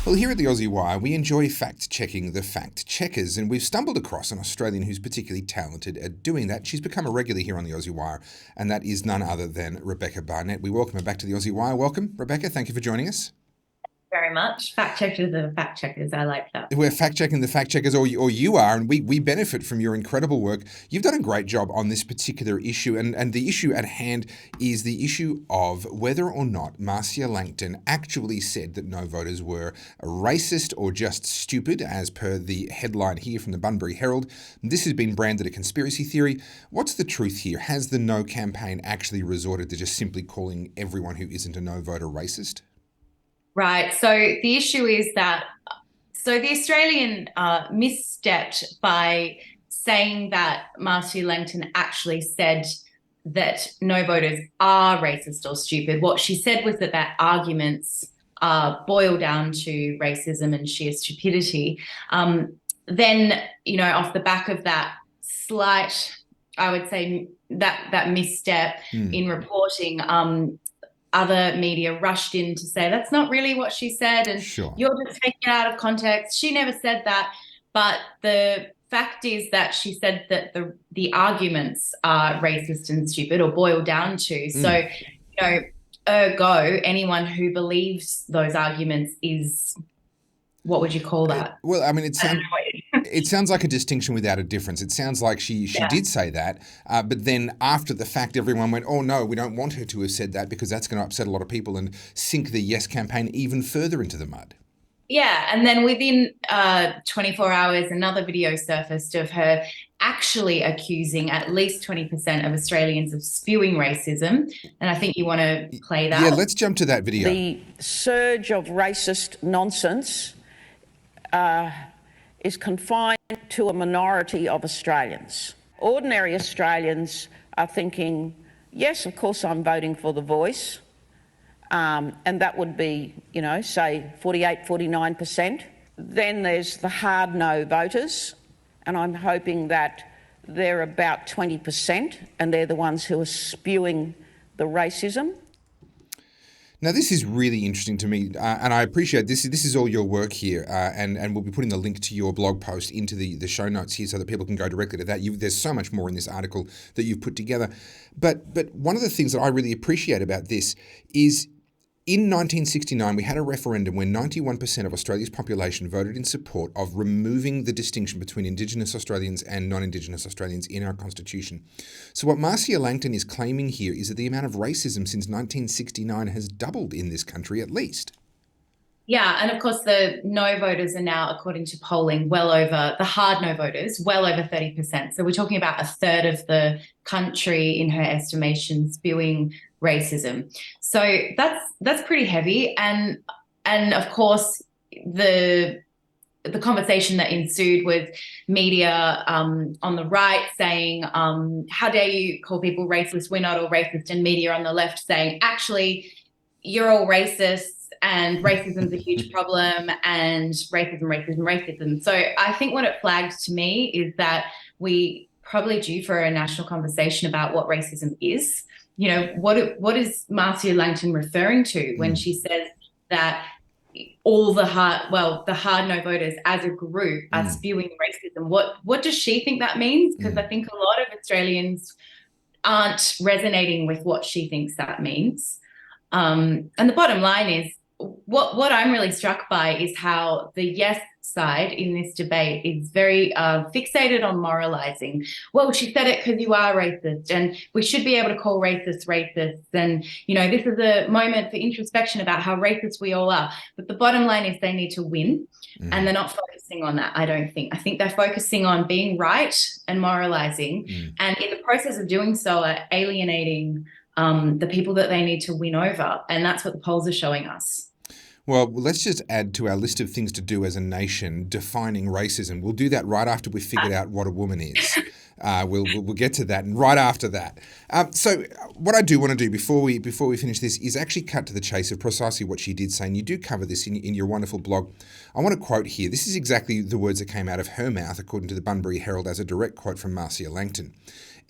Well, here at the Aussie Wire, we enjoy fact-checking the fact-checkers, and we've stumbled across an Australian who's particularly talented at doing that. She's become a regular here on the Aussie Wire, and that is none other than Rebekah Barnett. We welcome her back to the Aussie Wire. Welcome, Rebekah. Thank you for joining us. Very much. Fact checkers are fact checkers. I like that. We're fact-checking the fact-checkers, or you are, and we benefit from your incredible work. You've done a great job on this particular issue, and the issue at hand is the issue of whether or not Marcia Langton actually said that no voters were racist or just stupid, as per the headline here from the Bunbury Herald. This has been branded a conspiracy theory. What's the truth here? Has the No campaign actually resorted to just simply calling everyone who isn't a no voter racist? Right. So the issue is that the Australian misstepped by saying that Marcia Langton actually said that no voters are racist or stupid. What she said was that their arguments boil down to racism and sheer stupidity. Then, off the back of that slight, I would say that misstep in reporting, other media rushed in to say that's not really what she said, and Sure. You're just taking it out of context. She never said that. But the fact is that she said that the arguments are racist and stupid, or boil down to. So, ergo, anyone who believes those arguments is, what would you call that? Well, I mean, it sounds like a distinction without a difference. It sounds like she did say that, but then after the fact, everyone went, oh, no, we don't want her to have said that because that's going to upset a lot of people and sink the Yes campaign even further into the mud. Yeah, and then within 24 hours, another video surfaced of her actually accusing at least 20% of Australians of spewing racism. And I think you want to play that. Yeah, let's jump to that video. The surge of racist nonsense is confined to a minority of Australians. Ordinary Australians are thinking, yes, of course I'm voting for the Voice, and that would be, say 48, 49%. Then there's the hard no voters, and I'm hoping that they're about 20%, and they're the ones who are spewing the racism. Now, this is really interesting to me, and I appreciate this. This is all your work here, and we'll be putting the link to your blog post into the show notes here so that people can go directly to that. There's so much more in this article that you've put together. But one of the things that I really appreciate about this is in 1969, we had a referendum where 91% of Australia's population voted in support of removing the distinction between Indigenous Australians and non-Indigenous Australians in our Constitution. So what Marcia Langton is claiming here is that the amount of racism since 1969 has doubled in this country at least. Yeah, and of course the no voters are now, according to polling, the hard no voters, well over 30%. So we're talking about a third of the country, in her estimation, spewing racism. So that's pretty heavy. And of course the conversation that ensued with media on the right saying, how dare you call people racist? We're not all racist. And media on the left saying, actually, you're all racist. And racism is a huge problem, and racism. So I think what it flagged to me is that we probably due for a national conversation about what racism is. What is Marcia Langton referring to when she says that all the hard no voters as a group are spewing racism? What does she think that means? Because I think a lot of Australians aren't resonating with what she thinks that means. And the bottom line is, what I'm really struck by is how the yes side in this debate is very fixated on moralizing. Well, she said it because you are racist, and we should be able to call racists racists. And, this is a moment for introspection about how racist we all are. But the bottom line is they need to win, and they're not focusing on that, I don't think. I think they're focusing on being right and moralizing, and in the process of doing so are alienating the people that they need to win over. And that's what the polls are showing us. Well, let's just add to our list of things to do as a nation, defining racism. We'll do that right after we've figured out what a woman is. We'll get to that, and right after that. So what I do want to do before we finish this is actually cut to the chase of precisely what she did say, and you do cover this in your wonderful blog. I want to quote here. This is exactly the words that came out of her mouth, according to the Bunbury Herald, as a direct quote from Marcia Langton.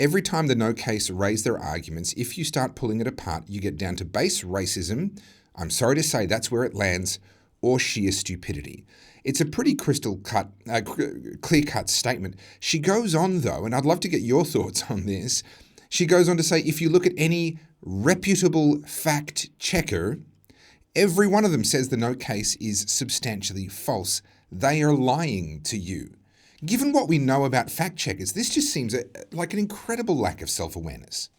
Every time the no case raise their arguments, if you start pulling it apart, you get down to base racism. I'm sorry to say that's where it lands. or sheer stupidity. It's a pretty clear-cut statement. She goes on, though, and I'd love to get your thoughts on this. She goes on to say, if you look at any reputable fact checker, every one of them says the no case is substantially false. They are lying to you. Given what we know about fact checkers, this just seems like an incredible lack of self-awareness.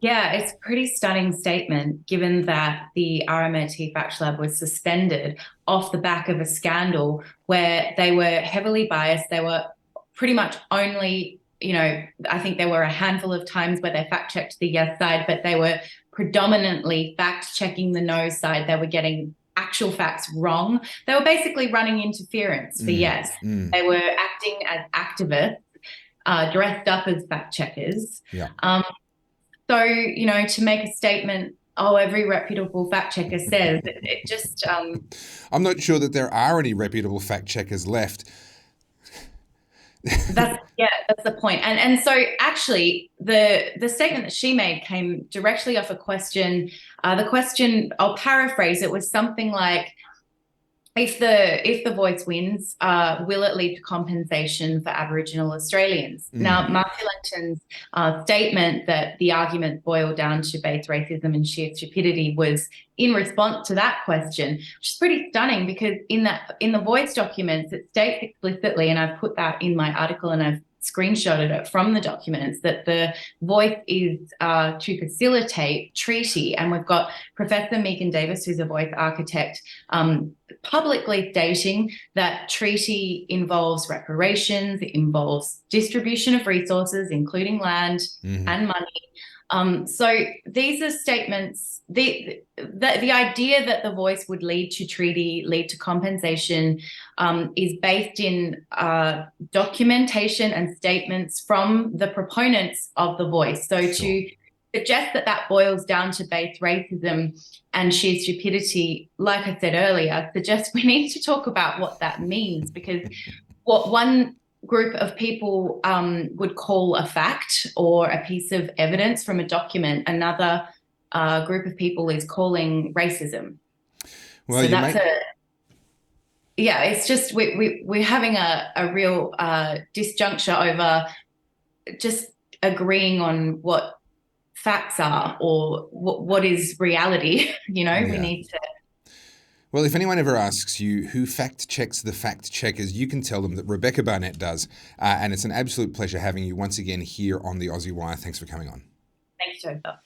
Yeah, it's a pretty stunning statement, given that the RMIT Fact Lab was suspended off the back of a scandal where they were heavily biased. They were pretty much only, I think there were a handful of times where they fact-checked the yes side, but they were predominantly fact-checking the no side. They were getting actual facts wrong. They were basically running interference for yes. They were acting as activists, dressed up as fact-checkers. Yeah. So, to make a statement, every reputable fact checker says, it just... I'm not sure that there are any reputable fact checkers left. That's the point. And so actually the statement that she made came directly off a question. The question, I'll paraphrase, it was something like, if the Voice wins, will it lead to compensation for Aboriginal Australians? Now, Marcia Langton's statement that the argument boiled down to base racism and sheer stupidity was in response to that question, which is pretty stunning, because in the Voice documents, it states explicitly, and I've put that in my article and I've screenshotted it from the documents, that the Voice is to facilitate treaty. And we've got Professor Megan Davis, who's a Voice architect, publicly stating that treaty involves reparations, it involves distribution of resources, including land and money. So these are statements, the idea that the Voice would lead to treaty, lead to compensation, is based in documentation and statements from the proponents of the Voice. So to suggest that boils down to base racism and sheer stupidity, like I said earlier, suggests we need to talk about what that means, because what one group of people would call a fact or a piece of evidence from a document, another group of people is calling racism. Well, so it's just we're having a real disjuncture over just agreeing on what facts are or what is reality. We need to. Well, if anyone ever asks you who fact checks the fact checkers, you can tell them that Rebekah Barnett does. And it's an absolute pleasure having you once again here on the Aussie Wire. Thanks for coming on. Thanks, Joseph.